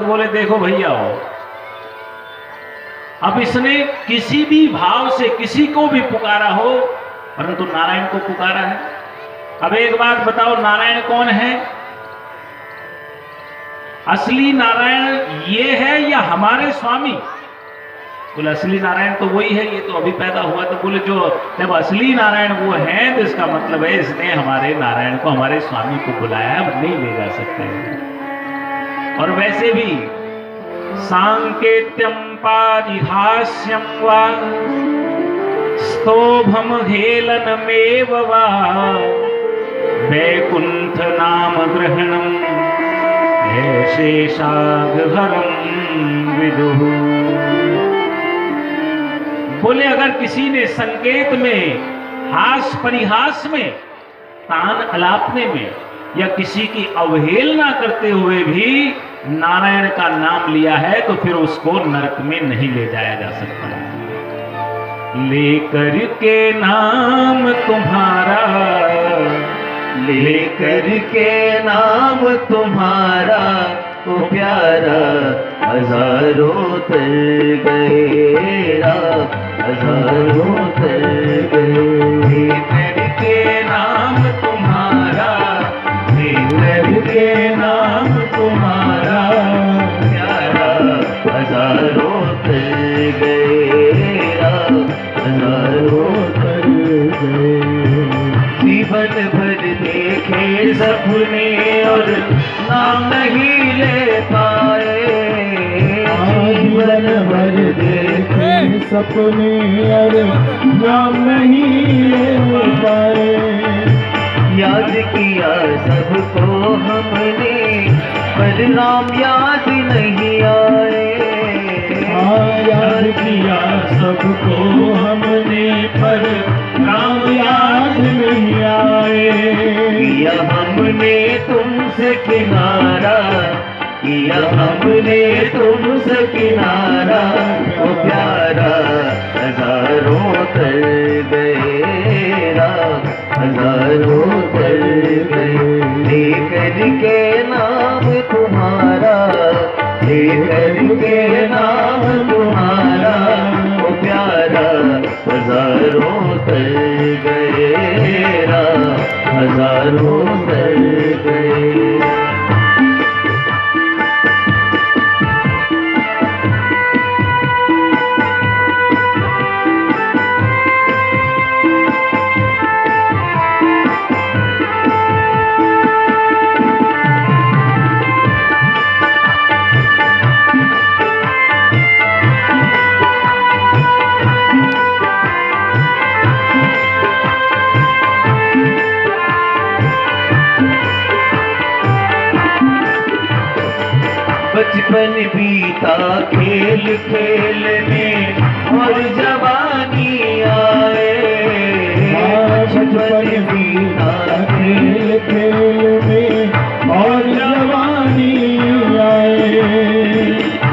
भक्त बोले देखो भैया हो, अब इसने किसी भी भाव से किसी को भी पुकारा हो, परंतु नारायण को पुकारा है। अब एक बात बताओ, नारायण कौन है? असली नारायण ये है या हमारे स्वामी? बोले असली नारायण तो वही है, ये तो अभी पैदा हुआ। तो बोले जो जब असली नारायण वो है तो इसका मतलब है इसने हमारे नारायण को, हमारे स्वामी को बुलाया, अब नहीं ले जा सकते हैं। और वैसे भी सांकेत्यम पारिहास्यम वा स्तोभम हेलनमेव वा वैकुंठ नाम ग्रहणम शेषाघहरम विदुः। बोले अगर किसी ने संकेत में, हास परिहास में, तान अलापने में या किसी की अवहेलना करते हुए भी नारायण का नाम लिया है तो फिर उसको नरक में नहीं ले जाया जा सकता। लेकर के नाम तुम्हारा, लेकर के नाम तुम्हारा ओ प्यारा, हजारों तर गए राम, हजारों तर गए। लेकर के नाम तुम्हारा, लेकर के नाम तुम्हारा प्यारा, हजारों तर गए राम, हजारों तर गए। जीवन भर देखे सपने और नाम नहीं ले पाए, जीवन भर देखे सपने और नाम नहीं ले पाए। याद किया सबको हमने पर नाम याद नहीं आए, याद किया सबको हमने पर नाम याद नहीं आए। किया हमने तुमसे किनारा, किया हमने तुमसे किनारा ओ प्यारा, हजारों तर गए राम, हजारों तर गए। लेकर के नाम तुम्हारा, लेकर के नाम तुम्हारा ओ प्यारा, हजारों तर गए राम, हजारों तर गए। बचपन बीता खेल खेल में और जवानी आए, बचपन बीता खेल खेल में और जवानी आए।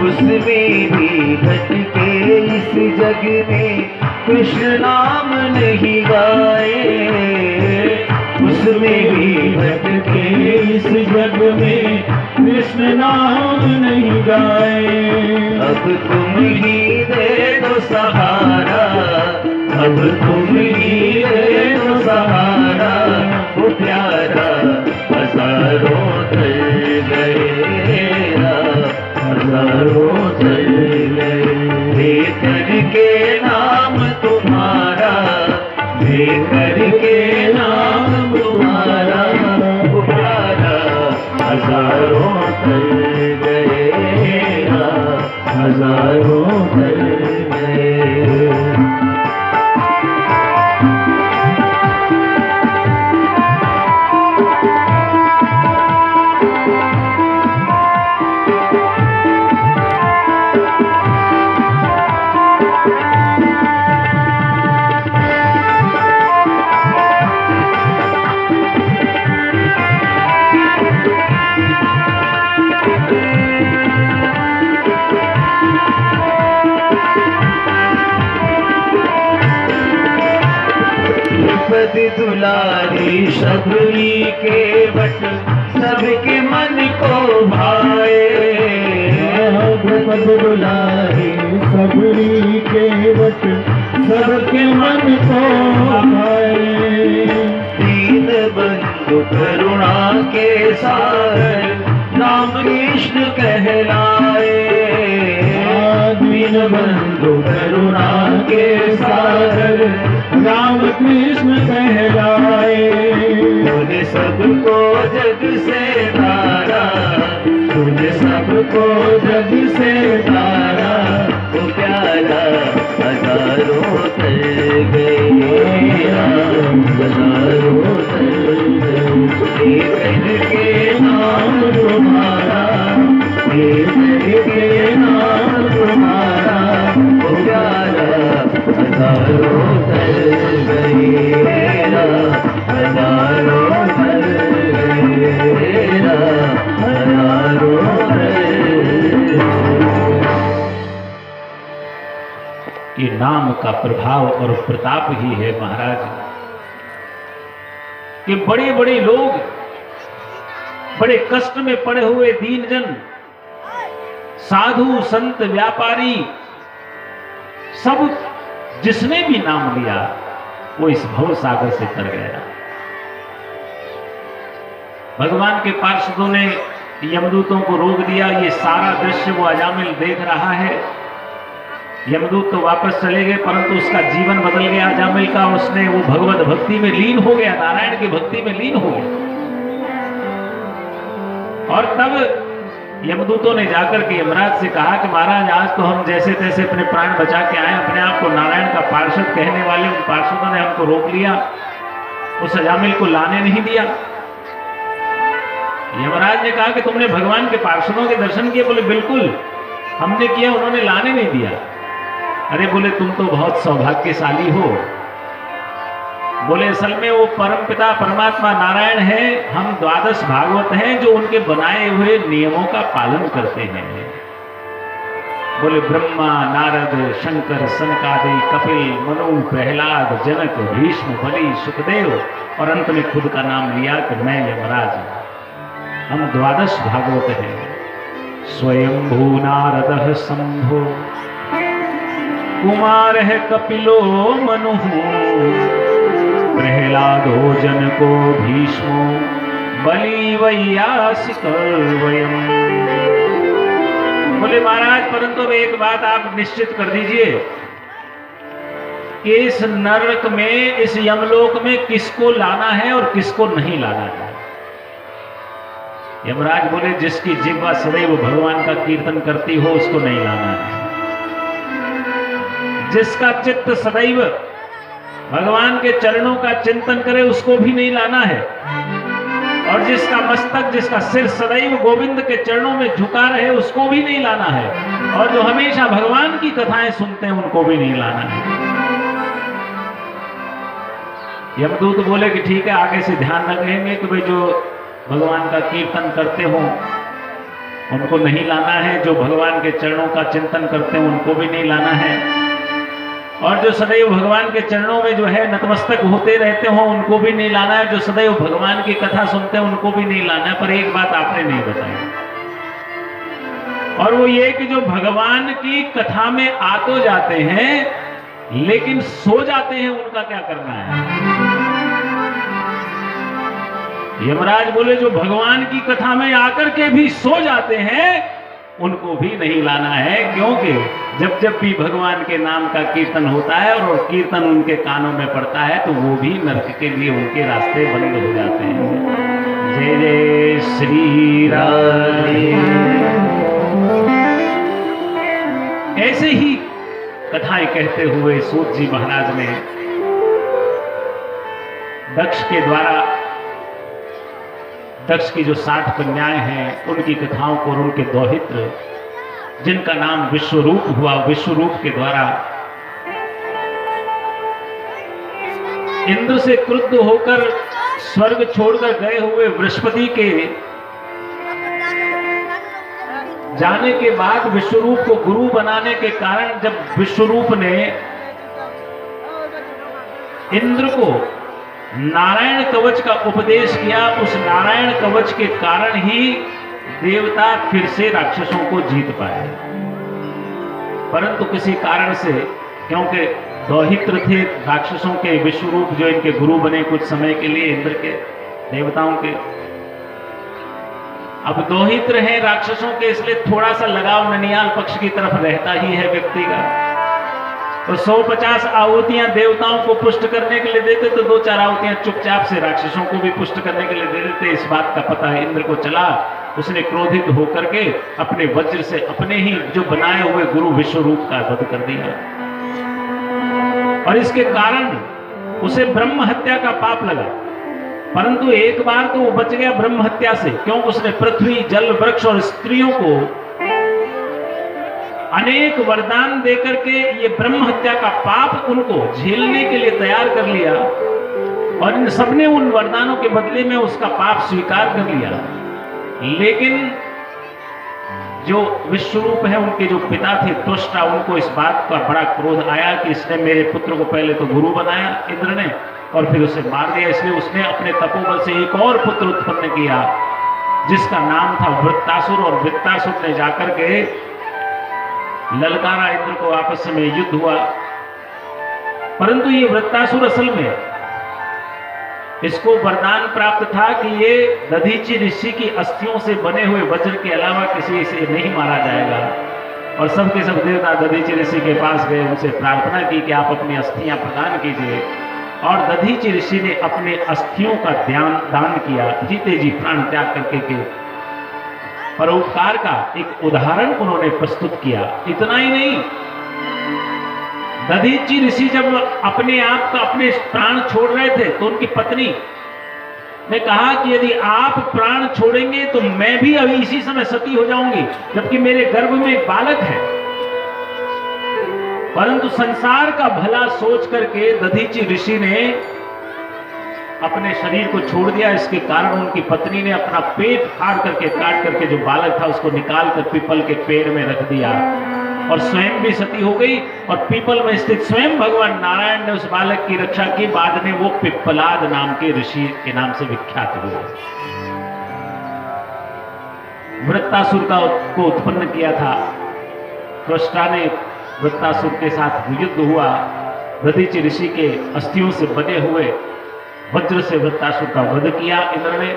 उसमें भी भटके इस जग में कृष्ण नाम नहीं गाए, उसमें भी भटके इस जग में कृष्ण नाम नहीं गाए। अब तुम ही दे दो सहारा, अब तुम ही दे दो सहारा वो प्यारा, हजारों तर गए राम, हजारों तर गए। लेकर के नाम तुम्हारा, लेकर के नाम तुम्हारा वो प्यारा, हजारों तर गए राम, हजारों तर गए। दुलारी शबरी के बट सबके मन को भाए, पद दुलारी सबरी केवट सबके मन को भाए। दीन बंधु करुणा के सागर राम कृष्ण कहलाए। दीन बंधु करुणा के सागर राम कृष्ण कहलाए। तूने सबको जग से तारा, तूने सबको जग से तारा, तो प्यारा हजारों तर गए, हजारों तर गए। के नाम तुम्हारा, के नाम तुम्हारा, तो प्यारा हजारों तर गए, हजारों तर गए, हजारों तर। ये नाम का प्रभाव और प्रताप ही है महाराज कि बड़े बड़े लोग, बड़े कष्ट में पड़े हुए दीनजन, साधु संत व्यापारी, सब जिसने भी नाम लिया वो इस भव सागर से तर गया। भगवान के पार्षदों ने यमदूतों को रोक दिया। ये सारा दृश्य वो अजामिल देख रहा है। यमदूत तो वापस चले गए, परंतु उसका जीवन बदल गया अजामिल का। उसने वो भगवत भक्ति में लीन हो गया, नारायण की भक्ति में लीन हो गया। और तब यमदूतों ने जाकर के यमराज से कहा कि महाराज आज तो हम जैसे तैसे अपने प्राण बचा के आए, अपने आप को नारायण का पार्षद कहने वाले उन पार्षदों ने हमको रोक लिया, उस अजामिल को लाने नहीं दिया। यमराज ने कहा कि तुमने भगवान के पार्षदों के दर्शन किए? बोले बिल्कुल हमने किया, उन्होंने लाने नहीं दिया। अरे बोले तुम तो बहुत सौभाग्यशाली हो। बोले असल में वो परम पिता परमात्मा नारायण है, हम द्वादश भागवत हैं जो उनके बनाए हुए नियमों का पालन करते हैं। बोले ब्रह्मा नारद शंकर सनकादि कपिल मनु प्रहलाद जनक भीष्म बलि सुखदेव और अंत में खुद का नाम लिया कि मैं यमराज, हम द्वादश भागवत हैं। स्वयंभू नारद शंभो कुमार है कपिलो मनु, प्रहलादो जनको भीष्मो बलि वैयासिक वयम। बोले महाराज परंतु अब एक बात आप निश्चित कर दीजिए कि इस नरक में, इस यमलोक में किसको लाना है और किसको नहीं लाना है। यमराज बोले जिसकी जिह्वा सदैव भगवान का कीर्तन करती हो उसको नहीं लाना है, जिसका चित्त सदैव भगवान के चरणों का चिंतन करे उसको भी नहीं लाना है, और जिसका मस्तक, जिसका सिर सदैव गोविंद के चरणों में झुका रहे उसको भी नहीं लाना है, और जो हमेशा भगवान की कथाएं सुनते हैं उनको भी नहीं लाना है। यमदूत बोले कि ठीक है, आगे से ध्यान रखेंगे कि भाई जो भगवान का कीर्तन करते हो उनको नहीं लाना है, जो भगवान के चरणों का चिंतन करते हो उनको भी नहीं लाना है, और जो सदैव भगवान के चरणों में जो है नतमस्तक होते रहते हो उनको भी नहीं लाना है, जो सदैव भगवान की कथा सुनते हैं उनको भी नहीं लाना है। पर एक बात आपने नहीं बताई, और वो ये कि जो भगवान की कथा में आ तो जाते हैं लेकिन सो जाते हैं, उनका क्या करना है। यमराज बोले जो भगवान की कथा में आकर के भी सो जाते हैं उनको भी नहीं लाना है, क्योंकि जब जब भी भगवान के नाम का कीर्तन होता है और कीर्तन उनके कानों में पड़ता है तो वो भी नरक के लिए उनके रास्ते बंद हो जाते हैं। जय जय श्री राम। ऐसे ही कथाएं कहते हुए सूत जी महाराज ने दक्ष के द्वारा, दक्ष की जो 60 कन्याएं हैं उनकी कथाओं को और उनके दौहित्र जिनका नाम विश्वरूप हुआ, विश्वरूप के द्वारा इंद्र से क्रुद्ध होकर स्वर्ग छोड़कर गए हुए बृहस्पति के जाने के बाद विश्वरूप को गुरु बनाने के कारण जब विश्वरूप ने इंद्र को नारायण कवच का उपदेश किया, उस नारायण कवच के कारण ही देवता फिर से राक्षसों को जीत पाए। परंतु किसी कारण से, क्योंकि दौहित्र थे राक्षसों के विश्वरूप जो इनके गुरु बने कुछ समय के लिए इंद्र के देवताओं के, अब दौहित्र हैं राक्षसों के, इसलिए थोड़ा सा लगाव ननियाल पक्ष की तरफ रहता ही है व्यक्ति का। तो 150 आहुतियां देवताओं को पुष्ट करने के लिए देते, तो 2-4 आहुतियां चुपचाप से राक्षसों को भी पुष्ट करने के लिए दे देते। इस बात का पता है इंद्र को चला, उसने क्रोधित होकर के अपने वज्र से अपने ही जो बनाए हुए गुरु विश्वरूप का वध कर दिया, और इसके कारण उसे ब्रह्म हत्या का पाप लगा। परंतु एक बार तो वो बच गया ब्रह्म हत्या से, क्योंकि उसने पृथ्वी, जल, वृक्ष और स्त्रियों को अनेक वरदान देकर के ये ब्रह्म हत्या का पाप उनको झेलने के लिए तैयार कर लिया, और इन सबने उन वरदानों के बदले में उसका पाप स्वीकार कर लिया। लेकिन जो विश्वरूप है, उनके जो पिता थे त्वष्टा, उनको इस बात का बड़ा क्रोध आया कि इसने मेरे पुत्र को पहले तो गुरु बनाया इंद्र ने, और फिर उसे मार दिया। इसलिए उसने अपने तपोबल से एक और पुत्र उत्पन्न किया जिसका नाम था वृत्तासुर, और वृत्तासुर ने जाकर के ललकारा इंद्र को, आपस में युद्ध हुआ। परंतु ये वृत्तासुर असल में इसको वरदान प्राप्त था कि ये दधीचि ऋषि की अस्थियों से बने हुए वज्र के अलावा किसी से नहीं मारा जाएगा। और सबके सब देवता दधीचि ऋषि के पास गए, उनसे प्रार्थना की कि आप अपनी अस्थियां प्रदान कीजिए, और दधीचि ऋषि ने अपने अस्थियों का दान किया, जीते जी प्राण त्याग करके के परोपकार का एक उदाहरण उन्होंने प्रस्तुत किया। इतना ही नहीं, दधीचि ऋषि जब अपने आप का अपने प्राण छोड़ रहे थे, तो उनकी पत्नी ने कहा कि यदि आप प्राण छोड़ेंगे तो मैं भी अभी इसी समय सती हो जाऊंगी, जबकि मेरे गर्भ में एक बालक है। परंतु संसार का भला सोच करके दधीचि ऋषि ने अपने शरीर को छोड़ दिया। इसके कारण उनकी पत्नी ने अपना पेट फाड़ करके, काट करके जो बालक था उसको निकाल कर पीपल के पेड़ में रख दिया, और स्वयं भी सती हो गई। और पीपल में स्थित स्वयं भगवान नारायण ने उस बालक की रक्षा की। बाद में वो पिप्पलाद नाम के ऋषि के नाम से विख्यात हुए। वृत्तासुर को उत्पन्न किया था त्वष्टा ने, वृत्तासुर के साथ युद्ध हुआ। दधीचि ऋषि के अस्थियों से बने हुए वज्र से वृत्तासुर का वध किया इंद्र ने।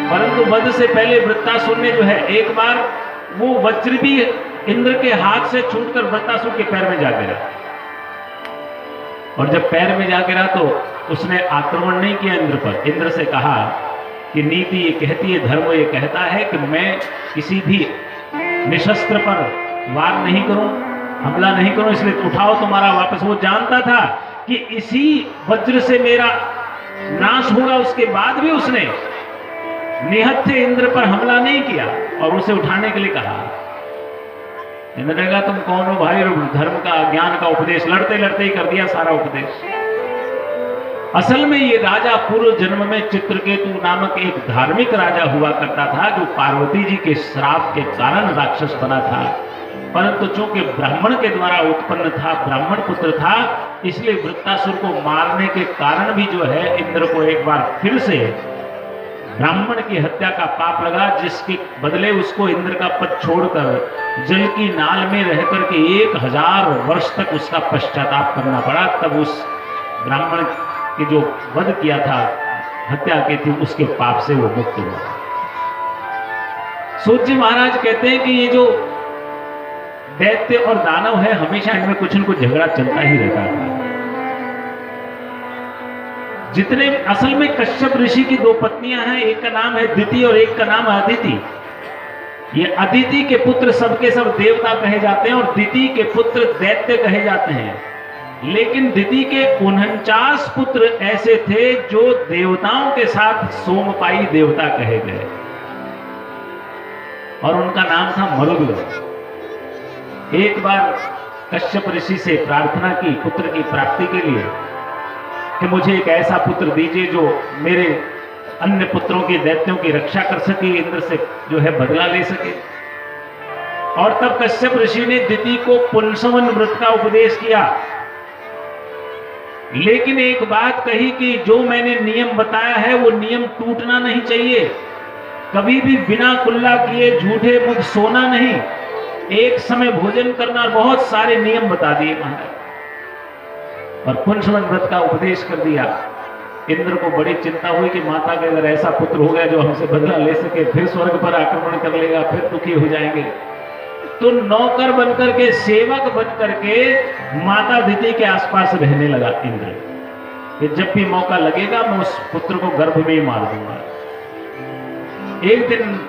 परंतु वध से पहले वृत्तासुर ने जो है, एक बार वो वज्र भी इंद्र के हाथ से छूटकर वृत्तासुर के पैर में जा गिरा, और जब पैर में जा गिरा तो उसने आक्रमण नहीं किया इंद्र पर। इंद्र से कहा कि नीति ये कहती है, धर्म ये कहता है कि मैं किसी भी निशस्त्र पर वार नहीं करूं, हमला नहीं करूं, इसलिए उठाओ तुम्हारा वापस। वो जानता था कि इसी वज्र से मेरा नाश होगा, उसके बाद भी उसने निहत्थे इंद्र पर हमला नहीं किया और उसे उठाने के लिए कहा। इंद्र ने कहा तुम कौन हो भाई, धर्म का, ज्ञान का उपदेश लड़ते लड़ते ही कर दिया सारा उपदेश। असल में ये राजा पूर्व जन्म में चित्रकेतु नामक एक धार्मिक राजा हुआ करता था, जो पार्वती जी के श्राप के कारण राक्षस बना था। परंतु चूंकि ब्राह्मण के द्वारा उत्पन्न था, ब्राह्मण पुत्र था, इसलिए वृत्तासुर को मारने के कारण भी जो है इंद्र को एक बार फिर से ब्राह्मण की हत्या का पाप लगा, जिसके बदले उसको इंद्र का पद छोड़कर जल की नाल में रहकर के 1000 वर्ष तक उसका पश्चाताप करना पड़ा। तब उस ब्राह्मण की जो वध किया था, हत्या की थी, उसके पाप से वो मुक्त हुआ। सूत जी महाराज कहते हैं कि ये जो दैत्य और दानव है, हमेशा इनमें कुछ न कुछ झगड़ा चलता ही रहता है। जितने असल में कश्यप ऋषि की 2 पत्नियां हैं, एक का नाम है दिति और एक का नाम है अदिति। ये अदिति के पुत्र सबके सब देवता कहे जाते हैं और दिति के पुत्र दैत्य कहे जाते हैं। लेकिन दिति के 49 पुत्र ऐसे थे जो देवताओं के साथ सोमपाई देवता कहे गए, और उनका नाम था मरुद। एक बार कश्यप ऋषि से प्रार्थना की पुत्र की प्राप्ति के लिए कि मुझे एक ऐसा पुत्र दीजिए जो मेरे अन्य पुत्रों की, दैत्यों की रक्षा कर सके, इंद्र से जो है बदला ले सके। और तब कश्यप ऋषि ने दिति को पुंसवन व्रत का उपदेश किया, लेकिन एक बात कही कि जो मैंने नियम बताया है वो नियम टूटना नहीं चाहिए, कभी भी बिना कुल्ला किए झूठे मुख सोना नहीं। एक समय भोजन करना, बहुत सारे नियम बता दिए महाराज, और पुंसवन व्रत का उपदेश कर दिया। इंद्र को बड़ी चिंता हुई कि माता के अगर ऐसा पुत्र हो गया जो हमसे बदला ले सके, फिर स्वर्ग पर आक्रमण कर लेगा, फिर दुखी हो जाएंगे। तो नौकर बनकर के, सेवक बनकर के माता दिति के आसपास रहने लगा इंद्र, कि जब भी मौका लगेगा मैं उस पुत्र को गर्भ में ही मार दूंगा। एक दिन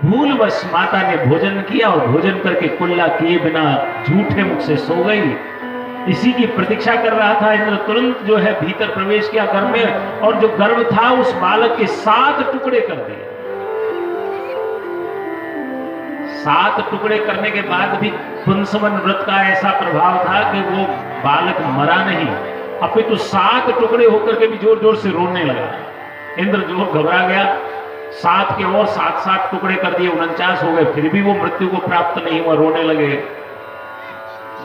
भूलवश माता ने भोजन किया और भोजन करके कुल्ला किए बिना झूठे मुख से सो गई। इसी की प्रतीक्षा कर रहा था इंद्र। तुरंत जो है भीतर प्रवेश किया गर्भ में, और जो गर्भ था उस बालक के 7 टुकड़े कर दिए। 7 टुकड़े करने के बाद भी पुंसवन व्रत का ऐसा प्रभाव था कि वो बालक मरा नहीं, अपितु 7 टुकड़े होकर के भी जोर जोर से रोने लगा। इंद्र जो घबरा गया, 7 के और 7 टुकड़े कर दिए, 49 हो गए, फिर भी वो मृत्यु को प्राप्त नहीं हुआ, रोने लगे।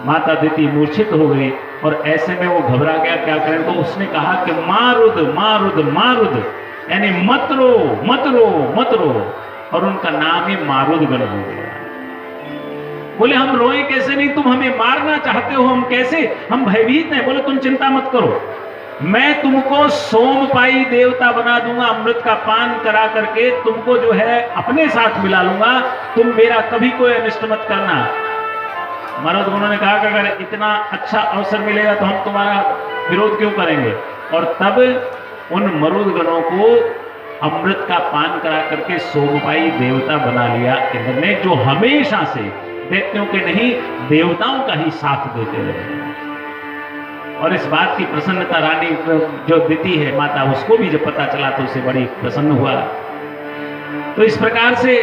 माता दिति मूर्छित हो गई, और ऐसे में वो घबरा गया, क्या करें। तो उसने कहा कि मारुद मारुद मारुद, यानी मत रो मत रो मत रो, और उनका नाम ही मारुदगण हो गया। बोले हम रोए कैसे नहीं, तुम हमें मारना चाहते हो, हम कैसे, हम भयभीत हैं। बोले तुम चिंता मत करो, मैं तुमको सोमपाई देवता बना दूंगा, अमृत का पान करा करके तुमको जो है अपने साथ मिला लूंगा, तुम मेरा कभी कोई अनिष्ट मत करना। मारुदगणों ने कहा कि अगर इतना अच्छा अवसर मिलेगा तो हम तुम्हारा विरोध क्यों करेंगे। और तब उन मरुदगणों को अमृत का पान करा करके सोमपाई देवता बना लिया इंद्र ने, जो हमेशा से दैत्यों के नहीं देवताओं का ही साथ देते रहे। और इस बात की प्रसन्नता रानी जो दिति है माता, उसको भी जब पता चला तो उसे बड़ी प्रसन्न हुआ। तो इस प्रकार से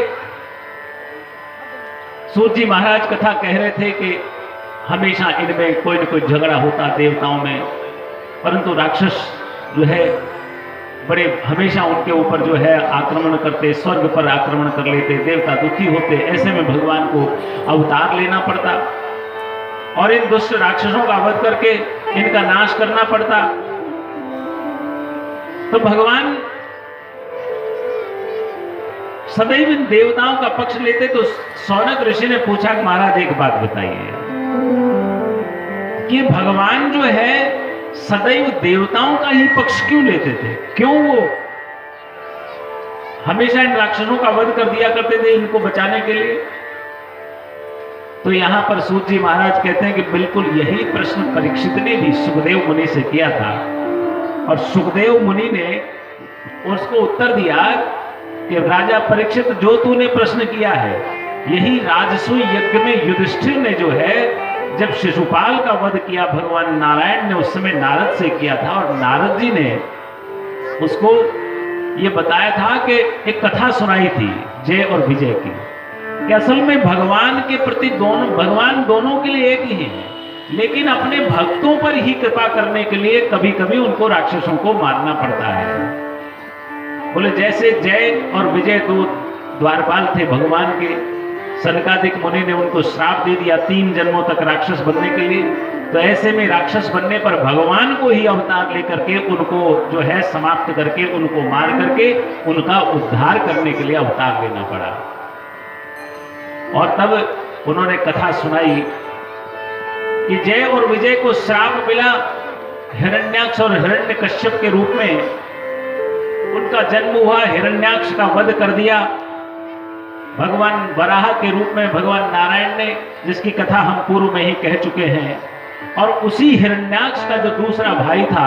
सूत जी महाराज कथा कह रहे थे कि हमेशा इनमें कोई न कोई झगड़ा होता देवताओं में, परंतु राक्षस जो है बड़े हमेशा उनके ऊपर जो है आक्रमण करते, स्वर्ग पर आक्रमण कर लेते, देवता दुखी होते। ऐसे में भगवान को अवतार लेना पड़ता और इन दुष्ट राक्षसों का वध करके इनका नाश करना पड़ता। तो भगवान सदैव इन देवताओं का पक्ष लेते। तो सौनक ऋषि ने पूछा कि महाराज एक बात बताइए कि भगवान जो है सदैव देवताओं का ही पक्ष क्यों लेते थे, क्यों वो हमेशा इन राक्षसों का वध कर दिया करते थे इनको बचाने के लिए। तो यहां पर सूत जी महाराज कहते हैं कि बिल्कुल यही प्रश्न परीक्षित ने भी सुखदेव मुनि से किया था, और सुखदेव मुनि ने उसको उत्तर दिया कि राजा परीक्षित, जो तूने प्रश्न किया है यही राजसूय यज्ञ में युधिष्ठिर ने जो है जब शिशुपाल का वध किया भगवान नारायण ने, उस समय नारद से किया था, और नारद जी ने उसको ये बताया था कि एक कथा सुनाई थी जय और विजय की, कि असल में भगवान के प्रति भगवान दोनों के लिए एक ही है, लेकिन अपने भक्तों पर ही कृपा करने के लिए कभी कभी उनको राक्षसों को मारना पड़ता है। बोले जैसे जय और विजय 2 द्वारपाल थे भगवान के, सनकादिक मुनि ने उनको श्राप दे दिया 3 जन्मों तक राक्षस बनने के लिए। तो ऐसे में राक्षस बनने पर भगवान को ही अवतार लेकर के उनको जो है समाप्त करके, उनको मार करके उनका उद्धार करने के लिए अवतार लेना पड़ा। और तब उन्होंने कथा सुनाई कि जय और विजय को श्राप मिला हिरण्याक्ष और हिरण्यकश्यप के रूप में। उनका जन्म हुआ, हिरण्याक्ष का वध कर दिया भगवान वराह के रूप में भगवान नारायण ने, जिसकी कथा हम पूर्व में ही कह चुके हैं। और उसी हिरण्याक्ष का जो दूसरा भाई था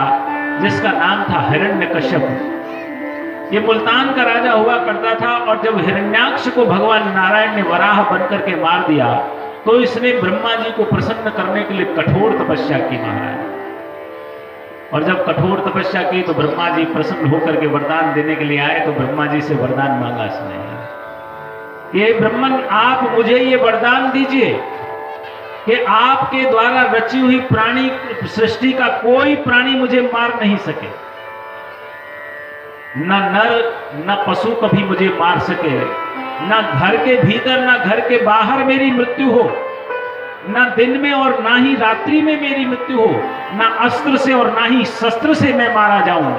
जिसका नाम था हिरण्यकश्यप, ये मुल्तान का राजा हुआ करता था। और जब हिरण्याक्ष को भगवान नारायण ने वराह बनकर के मार दिया तो इसने ब्रह्मा जी को प्रसन्न करने के लिए कठोर तपस्या की महाराज। और जब कठोर तपस्या की तो ब्रह्मा जी प्रसन्न होकर के वरदान देने के लिए आए। तो ब्रह्मा जी से वरदान मांगा इसने, ये ब्रह्मन आप मुझे ये वरदान दीजिए कि आपके द्वारा रची हुई प्राणी सृष्टि का कोई प्राणी मुझे मार नहीं सके, न नर न पशु कभी मुझे मार सके, न घर के भीतर न घर के बाहर मेरी मृत्यु हो, न दिन में और ना ही रात्रि में मेरी मृत्यु हो, न अस्त्र से और ना ही शस्त्र से मैं मारा जाऊं,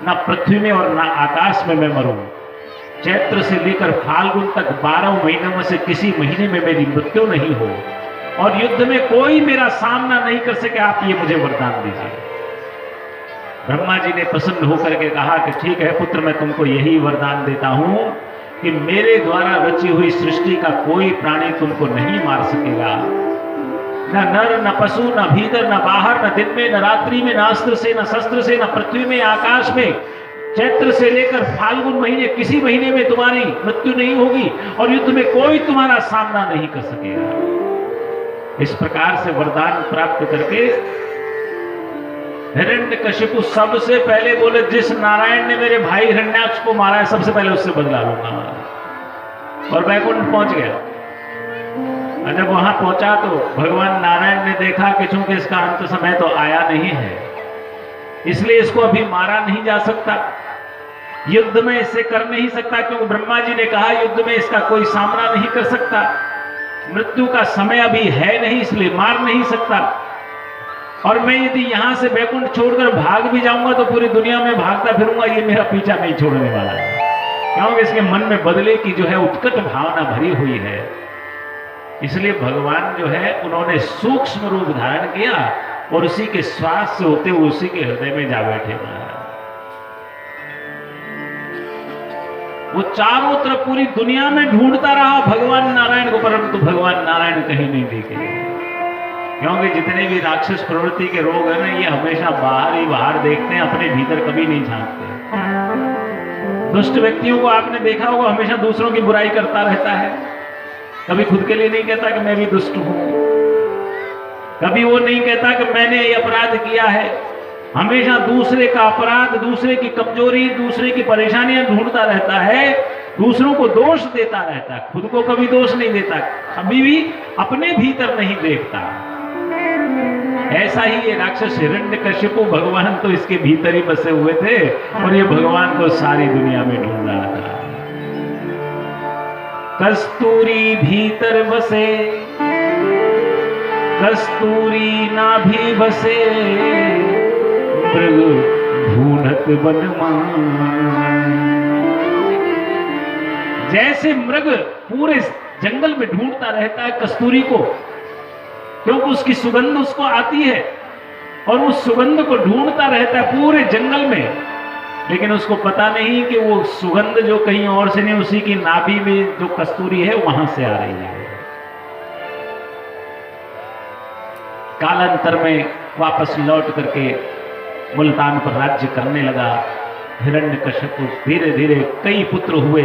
न पृथ्वी में और न आकाश में मैं मरूं। चैत्र से लेकर फाल्गुन तक 12 महीनों में से किसी महीने में मेरी मृत्यु नहीं हो और युद्ध में कोई मेरा सामना नहीं कर सके, आप ये मुझे वरदान दीजिए। ब्रह्मा जी ने प्रसन्न होकर के कहा कि ठीक है पुत्र, मैं तुमको यही वरदान देता हूं कि मेरे द्वारा रची हुई सृष्टि का कोई प्राणी तुमको नहीं मार सकेगा, न नर न पशु न भीतर न बाहर, न दिन में न रात्रि में, न अस्त्र से न शस्त्र से, न पृथ्वी में आकाश में। चैत्र से लेकर फाल्गुन महीने किसी महीने में तुम्हारी मृत्यु नहीं होगी और युद्ध में कोई तुम्हारा सामना नहीं कर सकेगा। इस प्रकार से वरदान प्राप्त करके हिरण्यकशिपु सबसे पहले बोले, जिस नारायण ने मेरे भाई हिरण्याक्ष को मारा है सबसे पहले उससे बदला लूंगा, और वैकुंठ पहुंच गया। और जब वहां पहुंचा तो भगवान नारायण ने देखा कि चूंकि इसका अंत समय तो आया नहीं है, इसलिए इसको अभी मारा नहीं जा सकता, युद्ध में इसे कर नहीं सकता, क्योंकि ब्रह्मा जी ने कहा युद्ध में इसका कोई सामना नहीं कर सकता, मृत्यु का समय अभी है नहीं, इसलिए मार नहीं सकता। और मैं यदि यहां से वैकुंठ छोड़कर भाग भी जाऊंगा तो पूरी दुनिया में भागता फिरूंगा, ये मेरा पीछा नहीं छोड़ने वाला है, क्योंकि इसके मन में बदले की जो है उत्कट भावना भरी हुई है। इसलिए भगवान जो है उन्होंने सूक्ष्म रूप धारण किया और उसी के श्वास से होते हुए उसी के हृदय में जा बैठे। वो चारों तरफ पूरी दुनिया में ढूंढता रहा भगवान नारायण को, परंतु भगवान नारायण कहीं नहीं दिखे, क्योंकि जितने भी राक्षस प्रवृत्ति के रोग है ना, ये हमेशा बाहर ही बाहर देखते हैं, अपने भीतर कभी नहीं झांकते। दुष्ट व्यक्तियों को आपने देखा होगा, हमेशा दूसरों की बुराई करता रहता है, कभी खुद के लिए नहीं कहता कि मैं भी दुष्ट हूं, कभी वो नहीं कहता कि मैंने ये अपराध किया है, हमेशा दूसरे का अपराध, दूसरे की कमजोरी, दूसरे की परेशानियां ढूंढता रहता है, दूसरों को दोष देता रहता है, खुद को कभी दोष नहीं देता, कभी भी अपने भीतर नहीं देखता। ऐसा ही ये राक्षस हिरण्यकशिपु, भगवान तो इसके भीतर ही बसे हुए थे और ये भगवान को सारी दुनिया में ढूंढ रहा था। कस्तूरी भीतर बसे, कस्तूरी ना भी बसे, मृग ढूंढत वनमान। जैसे मृग पूरे जंगल में ढूंढता रहता है कस्तूरी को, क्योंकि उसकी सुगंध उसको आती है और उस सुगंध को ढूंढता रहता है पूरे जंगल में, लेकिन उसको पता नहीं कि वो सुगंध जो कहीं और से नहीं, उसी की नाभि में जो कस्तूरी है वहां से आ रही है। कालांतर में वापस लौट करके मुल्तान पर राज्य करने लगा हिरण्यकशिपु। धीरे धीरे कई पुत्र हुए,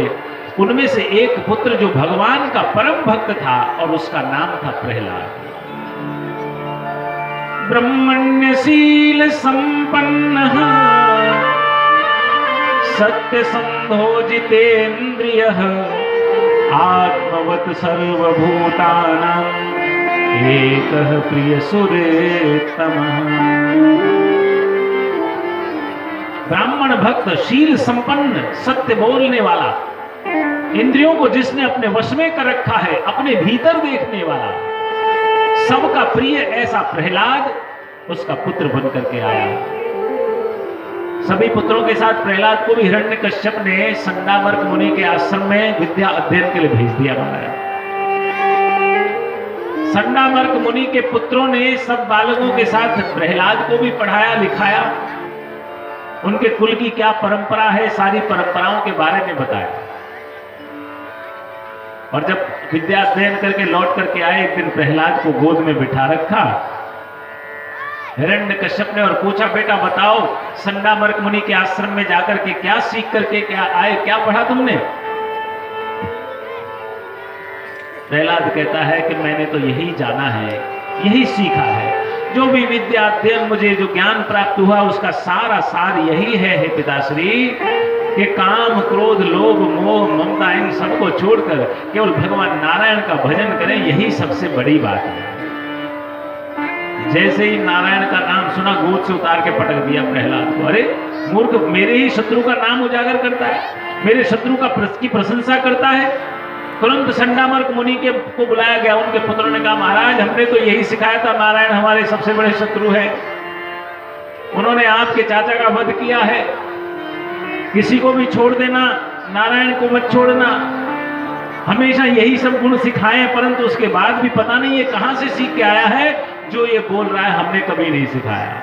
उनमें से एक पुत्र जो भगवान का परम भक्त था और उसका नाम था प्रहलाद। ब्रह्मण्यशील संपन्न सत्य संधो जितेन्द्रिय आत्मवत सर्वभूतानां एकः प्रिय सुरेतमः। ब्राह्मण भक्त, शील संपन्न, सत्य बोलने वाला, इंद्रियों को जिसने अपने वश में कर रखा है, अपने भीतर देखने वाला, सबका प्रिय ऐसा प्रहलाद उसका पुत्र बन करके आया। सभी पुत्रों के साथ प्रहलाद को भी हिरण्यकश्यप ने संडामर्क मुनि के आश्रम में विद्या अध्ययन के लिए भेज दिया। संडामर्क मुनि के पुत्रों ने सब बालकों के साथ प्रहलाद को भी पढ़ाया लिखाया, उनके कुल की क्या परंपरा है, सारी परंपराओं के बारे में बताया। और जब विद्या अध्ययन करके लौट करके आए, एक दिन प्रहलाद को गोद में बिठा रखा हिरण्यकश्यप ने और पूछा, बेटा बताओ संडामर्क मुनि के आश्रम में जाकर के क्या सीख करके क्या आए, क्या पढ़ा तुमने? प्रहलाद कहता है कि मैंने तो यही जाना है, यही सीखा है, जो भी विद्या अध्ययन मुझे जो ज्ञान प्राप्त हुआ उसका सारा सार यही है हे पिताश्री, कि काम क्रोध लोभ मोह ममता इन सबको छोड़कर केवल भगवान नारायण का भजन करें, यही सबसे बड़ी बात है। जैसे ही नारायण का नाम सुना, गोद से उतार के पटक दिया प्रहलाद को। अरे मूर्ख, मेरे ही शत्रु का नाम उजागर करता है, मेरे शत्रु की प्रशंसा करता है। तुरंत संडामर्क मुनि को बुलाया गया। उनके पुत्रों ने कहा, महाराज हमने तो यही सिखाया था, नारायण हमारे सबसे बड़े शत्रु है, उन्होंने आपके चाचा का वध किया है, किसी को भी छोड़ देना नारायण को मत छोड़ना, हमेशा यही सब गुण सिखाए, परंतु उसके बाद भी पता नहीं ये कहां से सीख के आया है, जो ये बोल रहा है हमने कभी नहीं सिखाया।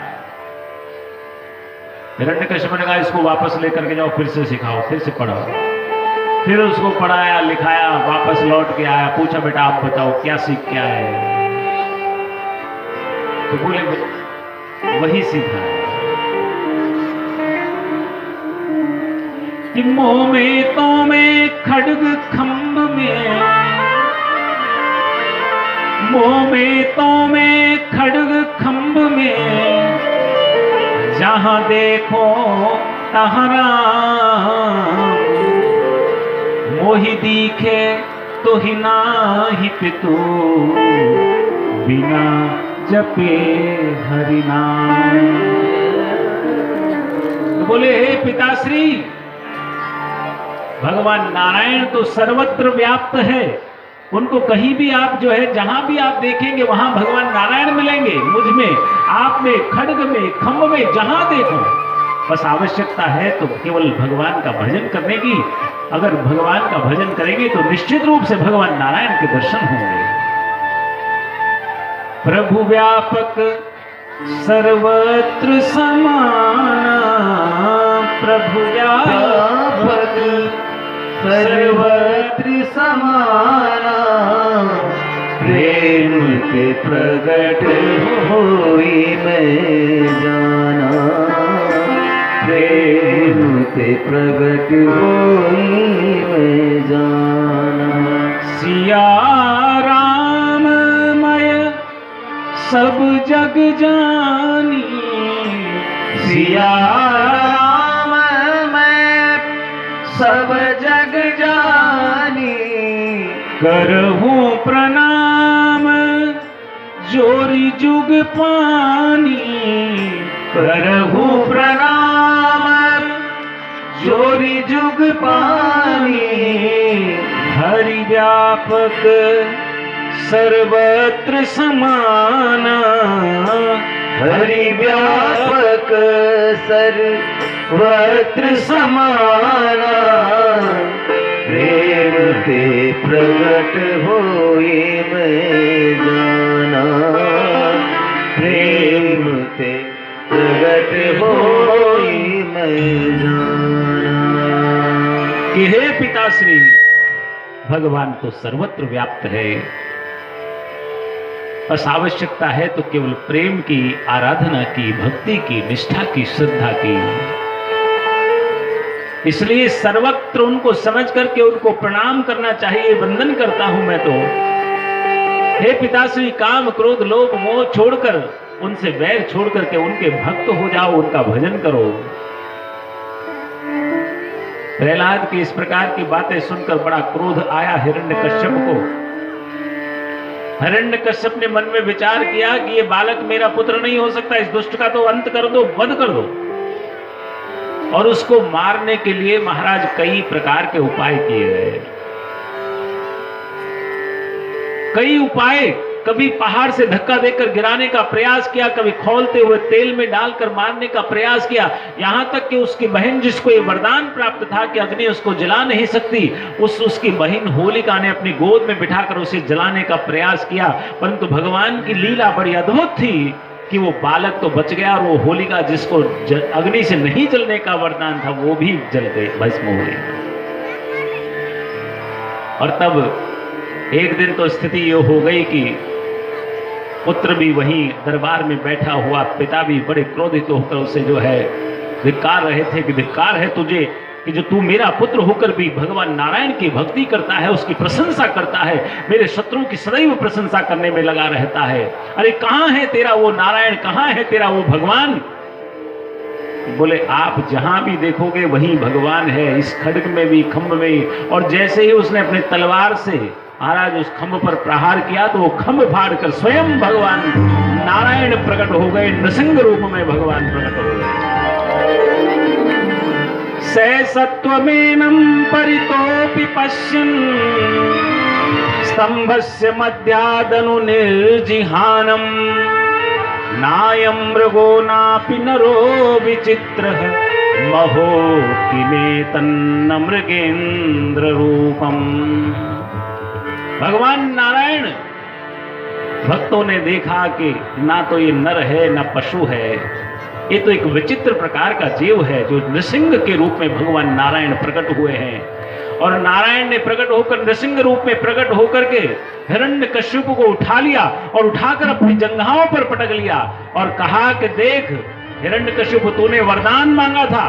हिरण्यकश्यप ने कहा इसको वापस लेकर के जाओ, फिर से सिखाओ, फिर से पढ़ाओ। फिर उसको पढ़ाया लिखाया, वापस लौट के आया, पूछा बेटा आप बताओ क्या सीख के आए? तो बोले वही सीखा है कि मोह में तो में खड्ग खंभ में, मोह में तो में खड्ग खंभ में, जहां देखो तहां राम, मोहि दिखे तो ही नाही पितु, बिना जपे हरि नाम। तो बोले हे पिताश्री, भगवान नारायण तो सर्वत्र व्याप्त है, उनको कहीं भी आप जो है जहां भी आप देखेंगे वहां भगवान नारायण मिलेंगे, मुझ में, आप में, खड्ग में, खंभ में, जहां देखो। बस आवश्यकता है तो केवल भगवान का भजन करने की। अगर भगवान का भजन करेंगे तो निश्चित रूप से भगवान नारायण के दर्शन होंगे। प्रभु व्यापक सर्वत्र समाना, प्रभु व्यापक सर्वत्र समाना, प्रेम के प्रगट होई मैं जाना, प्रेम के प्रगट होई मैं जाना। सिया राममय सब जग जानी, सिया सब जग जानी, करहूं प्रणाम जोरी जुग पानी, करहूं प्रणाम जोरी जुग पानी, हरि व्यापक सर्वत्र समाना, हरि व्यापक सर्वत्र समाना, प्रेम ते प्रगट होई मैं जाना, प्रेम ते प्रगट होई मैं जाना। कि हे पिताश्री, भगवान तो सर्वत्र व्याप्त है, बस आवश्यकता है तो केवल प्रेम की, आराधना की, भक्ति की, निष्ठा की, श्रद्धा की। इसलिए सर्वत्र उनको समझ करके उनको प्रणाम करना चाहिए। वंदन करता हूं मैं तो, हे पिताश्री, काम क्रोध लोभ मोह छोड़कर, उनसे वैर छोड़ करके उनके भक्त हो जाओ, उनका भजन करो। प्रहलाद की इस प्रकार की बातें सुनकर बड़ा क्रोध आया हिरण्यकश्यप को। हिरण्यकश्यप ने मन में विचार किया कि ये बालक मेरा पुत्र नहीं हो सकता, इस दुष्ट का तो अंत कर दो, वध कर दो। और उसको मारने के लिए महाराज कई प्रकार के उपाय किए गए। कई उपाय, कभी पहाड़ से धक्का देकर गिराने का प्रयास किया, कभी खौलते हुए तेल में डालकर मारने का प्रयास किया, यहां तक कि उसकी बहन, जिसको ये वरदान प्राप्त था कि अग्नि उसको जला नहीं सकती, उसकी बहन होलिका ने अपनी गोद में बिठाकर उसे जलाने का प्रयास किया। परंतु भगवान की लीला बड़ी अद्भुत थी कि वो बालक तो बच गया और वो होलिका, जिसको अग्नि से नहीं जलने का वरदान था, वो भी जल गई, भस्म हो गई। और तब एक दिन तो स्थिति ये हो गई कि पुत्र भी वहीं दरबार में बैठा हुआ, पिता भी बड़े क्रोधित होकर उसे जो है धिक्कार रहे थे कि धिक्कार है तुझे कि जो तू मेरा पुत्र होकर भी भगवान नारायण की भक्ति करता है, उसकी प्रशंसा करता है, मेरे शत्रुओं की सदैव प्रशंसा करने में लगा रहता है। अरे कहां है तेरा वो नारायण, कहां है तेरा वो भगवान? बोले आप जहां भी देखोगे वहीं भगवान है, इस खड्ग में भी, खंभ में। और जैसे ही उसने अपने तलवार से महाराज उस खंभ पर प्रहार किया तो वो खंभ फाड़ कर स्वयं भगवान नारायण प्रकट हो गए, नृसिंह रूप में भगवान प्रकट हो गए। सहसत्वमेनं परितोऽपि पश्यन् स्तंभस्य मध्यादनु निर्जिहानम् नायं मृगो नापि नरो विचित्रः महोकिमे तन्न मृगेंद्र रूपम। भगवान नारायण भक्तों ने देखा कि ना तो ये नर है ना पशु है, ये तो एक विचित्र प्रकार का जीव है जो नृसिंह के रूप में भगवान नारायण प्रकट हुए हैं। और नारायण ने प्रकट होकर नृसिंह रूप में प्रकट होकर के हिरण्यकश्यप को उठा लिया और उठाकर अपनी जंघाओं पर पटक लिया और कहा कि देख हिरण्यकश्यप, तूने वरदान मांगा था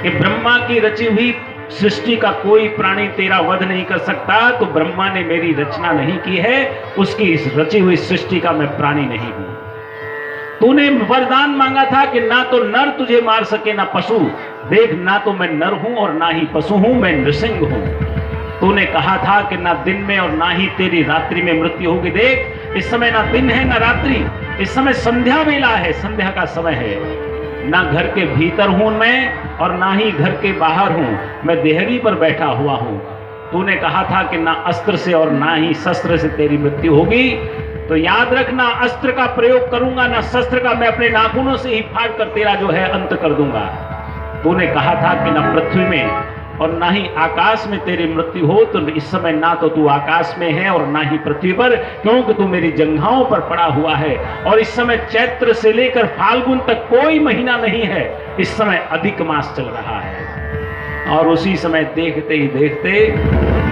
कि ब्रह्मा की रची हुई सृष्टि का कोई प्राणी तेरा वध नहीं कर सकता, तो ब्रह्मा ने मेरी रचना नहीं की है, उसकी इस रची हुई सृष्टि का मैं प्राणी नहीं हूं। तूने वरदान मांगा था कि ना तो नर तुझे मार सके ना पशु। देख, ना तो मैं नर हूं और ना ही पशु हूं, मैं नृसिंह हूं। तूने कहा था कि ना दिन में और ना ही तेरी रात्रि में मृत्यु होगी। देख, इस समय ना दिन है ना रात्रि, इस समय संध्या वेला है, संध्या का समय है। ना घर के भीतर हूं मैं और ना ही घर के बाहर हूं, मैं देहरी पर बैठा हुआ हूं। तूने कहा था कि ना अस्त्र से और ना ही शस्त्र से तेरी मृत्यु होगी, तो याद रखना, अस्त्र का प्रयोग करूंगा ना शस्त्र का, मैं अपने नाखूनों से ही फाड़ कर तेरा जो है अंत कर दूंगा। तूने कहा था कि ना पृथ्वी में और ना ही आकाश में तेरी मृत्यु हो, तो इस समय ना तो तू आकाश में है और ना ही पृथ्वी पर, क्योंकि तू मेरी जंघाओं पर पड़ा हुआ है। और इस समय चैत्र से लेकर फाल्गुन तक कोई महीना नहीं है, इस समय अधिक मास चल रहा है। और उसी समय देखते ही देखते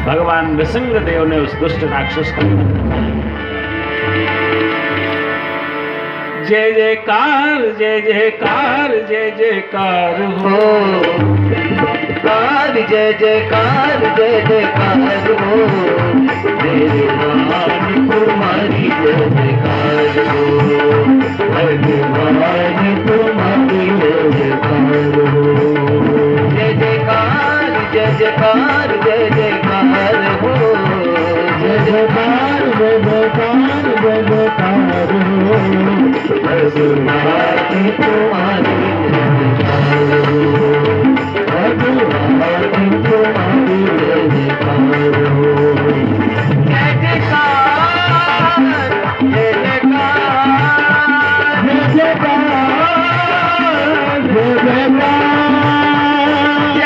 भगवान नृसिंह देव ने उस दुष्ट राक्षस को जय जयकार जय जयकार जय जयकार हो, जय जयकार जय जयकार हो, भगवान तुम्हारी जय जयकार हो, भगवान तुम्हारी जय जयकार हो। जय जयकार जय जयकार जय जयकार हो, जय जयकार जय जयकार जय जयकार हो, भगवान तुम्हारी जय जयकार हो, भगवान तुम्हारी जय जयकार हो। जय जयकार जय जयकार जय जयकार जय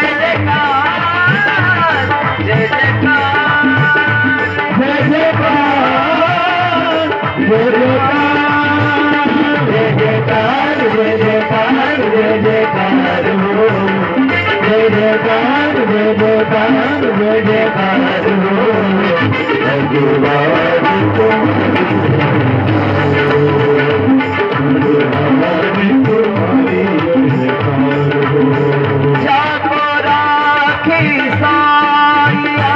जयकार जय जयकार जय जयकार जय जयकार जय जयकार हो, जय जयकार जय जयकार जय जयकार हो, भगवान तुम्हारी जय जयकार हो। जाको राखी साइया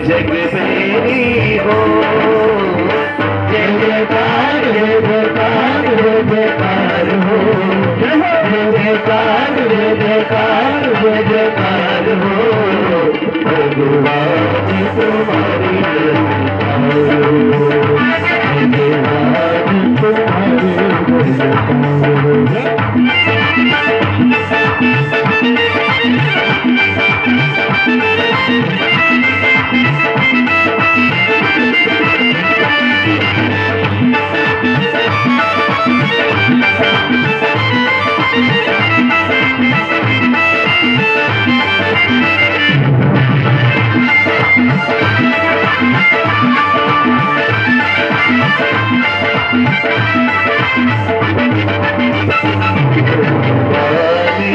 जग मेरी हो। जय जयकार जय जयकार जय जयकार हो, जय जयकार जय जयकार जय जयकार हो, भगवान तुम्हारी जय जयकार हो, भगवान तुम्हारी जय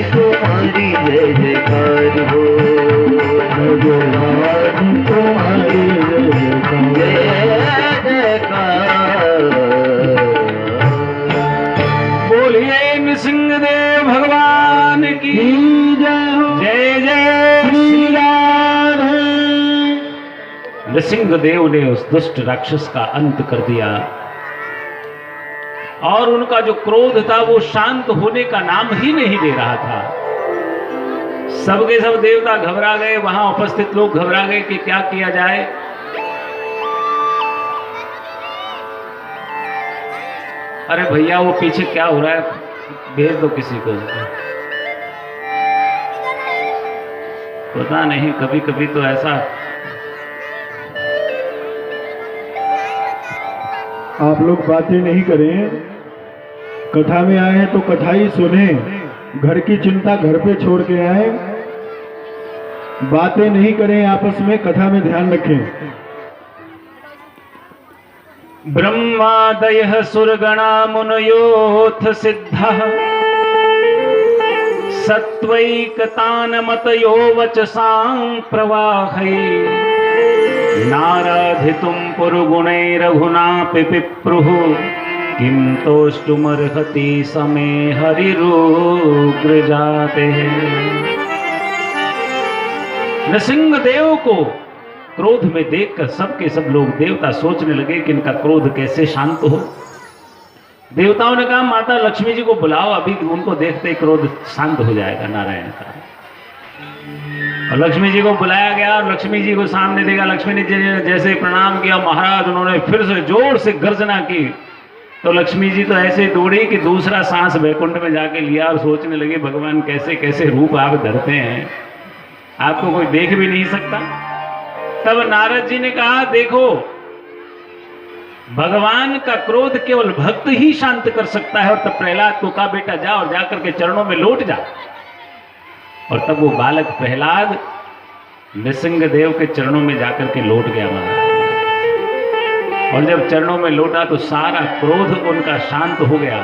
तुम्हारी जय जयकार हो, भगवान तुम्हारी जय जयकार। बोलिए नृसिंहदेव भगवान की जय हो। जय जय श्री राम। नृसिंहदेव ने उस दुष्ट राक्षस का अंत कर दिया और उनका जो क्रोध था वो शांत होने का नाम ही नहीं ले रहा था। सबके सब देवता घबरा गए, वहां उपस्थित लोग घबरा गए कि क्या किया जाए। अरे भैया वो पीछे क्या हो रहा है, भेज दो किसी को। पता नहीं, कभी कभी तो ऐसा। आप लोग बातें नहीं करें, कथा में आए हैं तो कथा ही सुने, घर की चिंता घर पे छोड़ के आए। बातें नहीं करें आपस में, कथा में ध्यान रखें। ब्रह्मादयः सुरगणा मुनयोऽथ सिद्धः सत्वैकतानमतयो वचसां प्रवाहै नाराधितुं पुरुगुणैरघुनापि पिप्रुः किं तोष्टुमर्हति समे हरिरुग्रजातेः। नृसिंहदेव को क्रोध में देखकर सबके सब लोग देवता सोचने लगे कि इनका क्रोध कैसे शांत हो। देवताओं ने कहा माता लक्ष्मी जी को बुलाओ, अभी उनको देखते ही क्रोध शांत हो जाएगा नारायण का। और लक्ष्मी जी को बुलाया गया और लक्ष्मी जी को सामने देखा। लक्ष्मी ने जैसे प्रणाम किया, महाराज उन्होंने फिर से जोर से गर्जना की। तो लक्ष्मी जी तो ऐसे दौड़ी कि दूसरा सांस वैकुंठ में जाके लिया और सोचने लगे भगवान कैसे कैसे रूप आप धरते हैं, आपको कोई देख भी नहीं सकता। तब नारद जी ने कहा देखो, भगवान का क्रोध केवल भक्त ही शांत कर सकता है। और तब प्रहलाद को कहा बेटा जा और जाकर के चरणों में लौट जा। और तब वो बालक प्रहलाद नृसिंहदेव के चरणों में जाकर के लौट गया महाराज। और जब चरणों में लौटा तो सारा क्रोध उनका शांत हो गया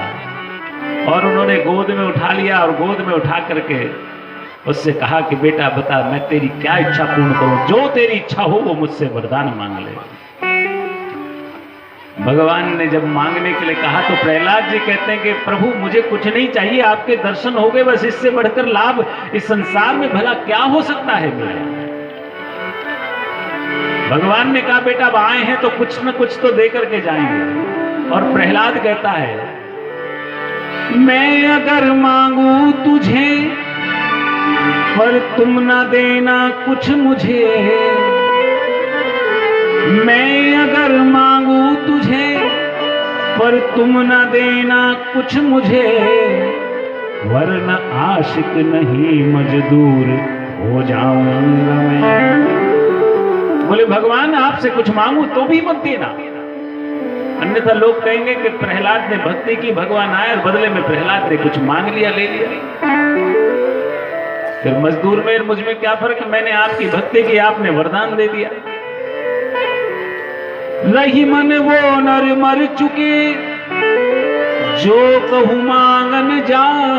और उन्होंने गोद में उठा लिया और गोद में उठा करके उससे कहा कि बेटा बता मैं तेरी क्या इच्छा पूर्ण करूं, जो तेरी इच्छा हो वो मुझसे वरदान मांग ले। भगवान ने जब मांगने के लिए कहा तो प्रहलाद जी कहते हैं कि प्रभु मुझे कुछ नहीं चाहिए, आपके दर्शन हो गए, बस इससे बढ़कर लाभ इस संसार में भला क्या हो सकता है मेरे। भगवान ने कहा बेटा अब आए हैं तो कुछ न कुछ तो दे करके जाएंगे। और प्रहलाद कहता है मैं अगर मांगू तुझे पर तुम ना देना कुछ मुझे, मैं अगर मांगू तुझे पर तुम ना देना कुछ मुझे, वरना आशिक नहीं मजदूर हो जाऊंगा मैं। बोले भगवान आपसे कुछ मांगू तो भी मत देना, अन्यथा लोग कहेंगे कि प्रहलाद ने भक्ति की, भगवान आए और बदले में प्रहलाद ने कुछ मांग लिया, ले लिया। फिर मजदूर में मुझ में क्या फर्क है, मैंने आपकी भक्ति की, आपने वरदान दे दिया। रही मन वो नर मर चुके जो कहूं मांगन जाए,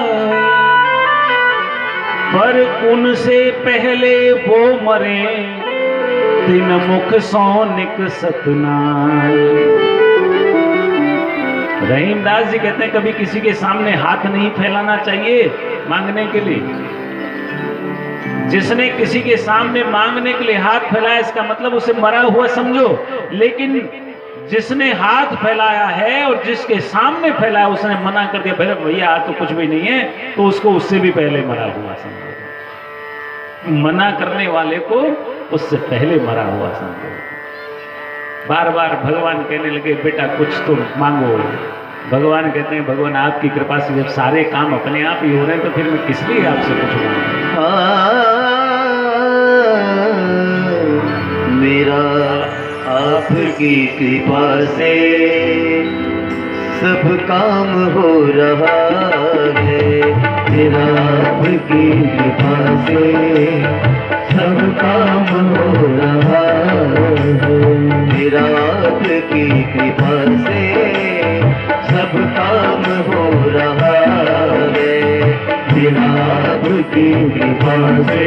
पर उनसे पहले वो मरे तीन मुख सौनिक सतनाय। रहीमदास जी कहते हैं कभी किसी के सामने हाथ नहीं फैलाना चाहिए मांगने के लिए। जिसने किसी के सामने मांगने के लिए हाथ फैलाया इसका मतलब उसे मरा हुआ समझो, लेकिन जिसने हाथ फैलाया है और जिसके सामने फैलाया उसने मना कर दिया भैया आज तो कुछ भी नहीं है, तो उसको उससे भी पहले मरा हुआ समझो। मना करने वाले को उससे पहले मरा हुआ समझो। बार बार भगवान कहने लगे बेटा कुछ तो मांगो। भगवान कहते हैं भगवान आपकी कृपा से जब सारे काम अपने आप ही हो रहे हैं तो फिर मैं किस लिए आपसे कुछ मांगू। मेरा आपकी कृपा से सब काम हो रहा है, मेरा आपकी कृपा से सब काम हो रहा है, मेरा आपकी कृपा से सब काम हो रहा है, मेरा आपकी कृपा से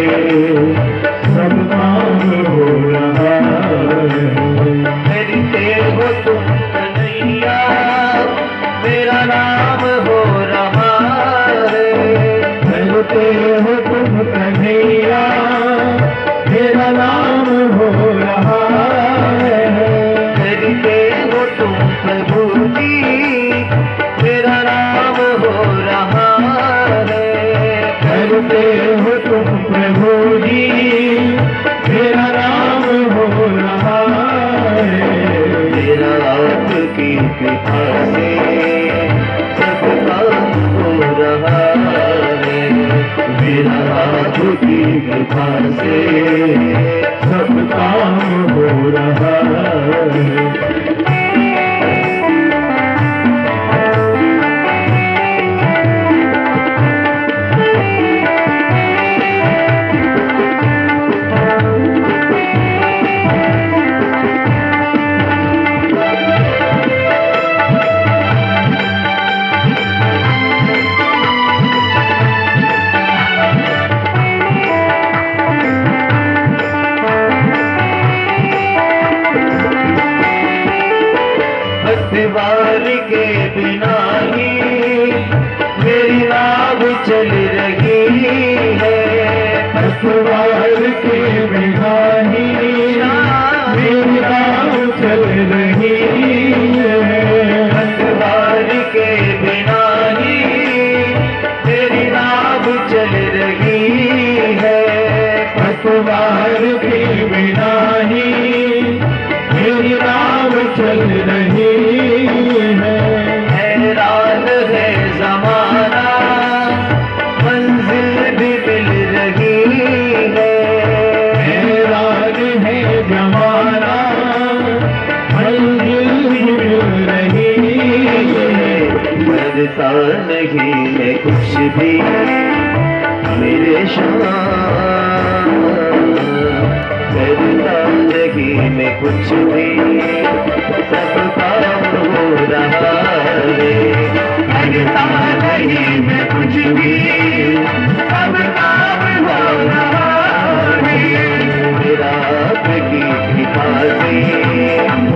सब काम हो रहा है। करते हो तुम कन्हैया मेरा नाम हो रहा है, करते हो तुम कन्हैया मेरा नाम हो रहा है, करते हो तुम प्रभु जी मेरा नाम हो रहा है, करते हो तुम आपकी कृपा से सब काम हो रहा है, मेरा आपकी कृपा से सब काम हो रहा है। पतवार के बिना ही मेरी नाव चल रही है, पतवार के बिना ही मेरी नाव चल रही है, पतवार के बिना ही मेरी नाव चल रही है, पतवार के बिना ही मेरी नाव चल रही है। हैरान है ज़माना मंजिल भी मिल रही है, हैरान है जमाना मंजिल भी मिल रही है। करता नहीं है कुछ भी मेरे शान, करता नहीं मैं कुछ भी, सब काम हो रहा है, करता नहीं मैं कुछ भी, सब काम हो रहा है, मेरा आपकी कृपा से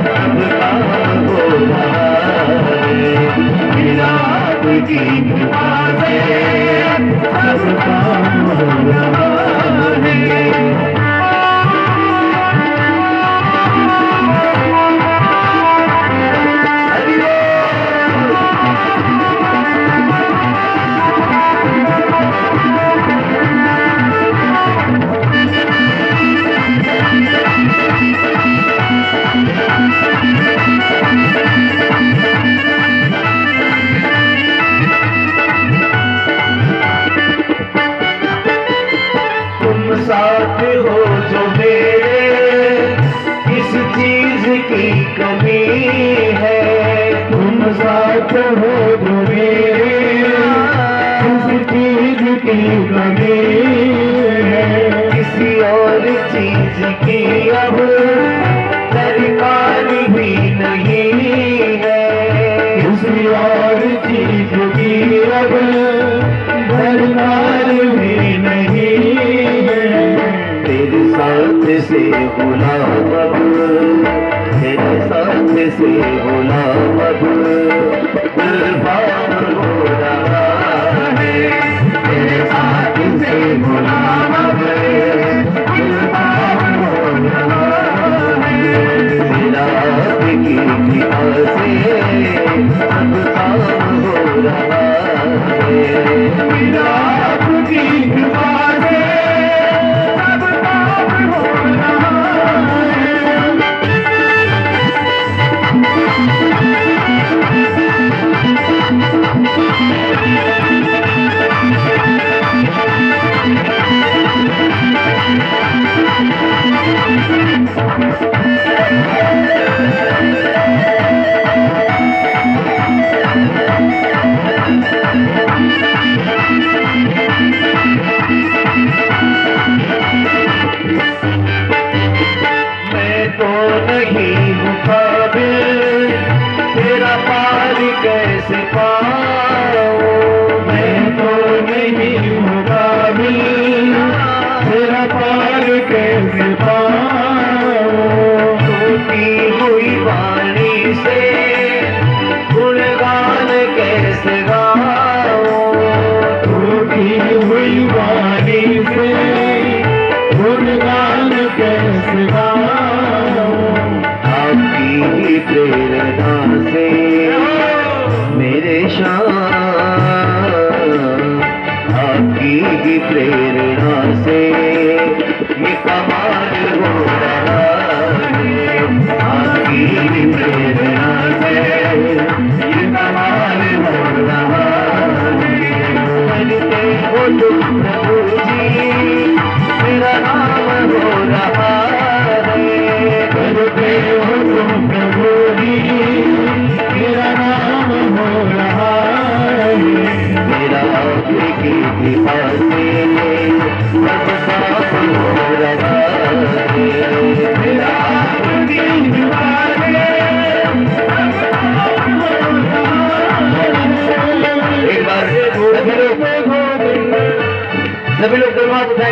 सब काम हो रहा है, मेरा आपकी कृपा से सब काम हो रहा है। साथ हो जो मेरे, किस चीज की कमी है, तुम साथ हो जो मेरे, किस चीज की कमी है, किसी और चीज की अब दरकार भी नहीं है, किसी और चीज की अब दरकार भी नहीं है। तेरे साथ से गुलाम अब, तेरे साथ से गुलाम अब कुर्बान हो रहा है, तेरे साथ से गुलाम अब कुर्बान हो रहा है, मेरा आपकी कृपा से सब काम हो रहा है, मेरा आपकी कृपा से कैसे पाऊं, मैं तो नहीं हूँ काबिल, तेरा पार कैसे पाऊं, टूटी हुई वाणी से गुणगान कैसे गाऊं, टूटी हुई वाणी से गुणगान कैसे गाऊं, आपकी ही प्रेरणा से मेरे शान, आपकी ही प्रेरणा से ये कमाल हो रहा है, आपकी ही प्रेरणा से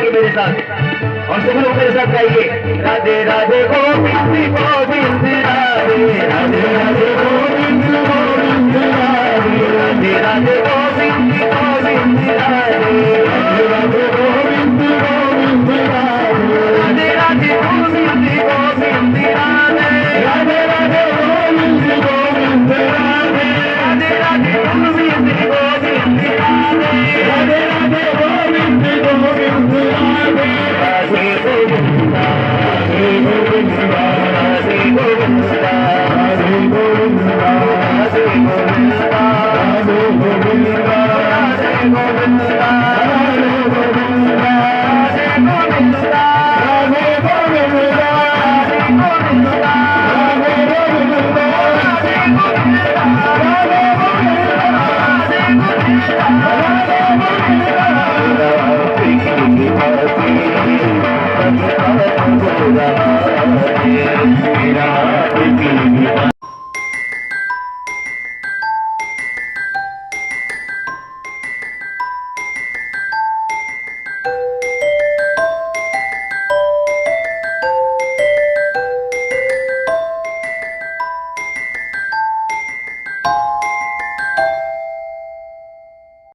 गाइए मेरे साथ, और सब लोग मेरे साथ गाइए। राधे राधे गोविंद गोविंद राधे, राधे राधे गोविंद गोविंद राधे, राधे राधे गोविंद गोविंद राधे, राधे राधे गोविंद गोविंद राधे, राधे राधे गोविंद गोविंद राधे, राधे राधे गोविंद गोविंद राधे, राधे राधे गोविंद गोविंद राधे, राधे राधे गोविंद गोविंद राधे, राधे गोविंद राधे गोविंद राधे गोविंद राधे गोविंद राधे गोविंद राधे गोविंद राधे गोविंद राधे गोविंद राधे गोविंद राधे गोविंद राधे गोविंद राधे गोविंद राधे गोविंद राधे गोविंद।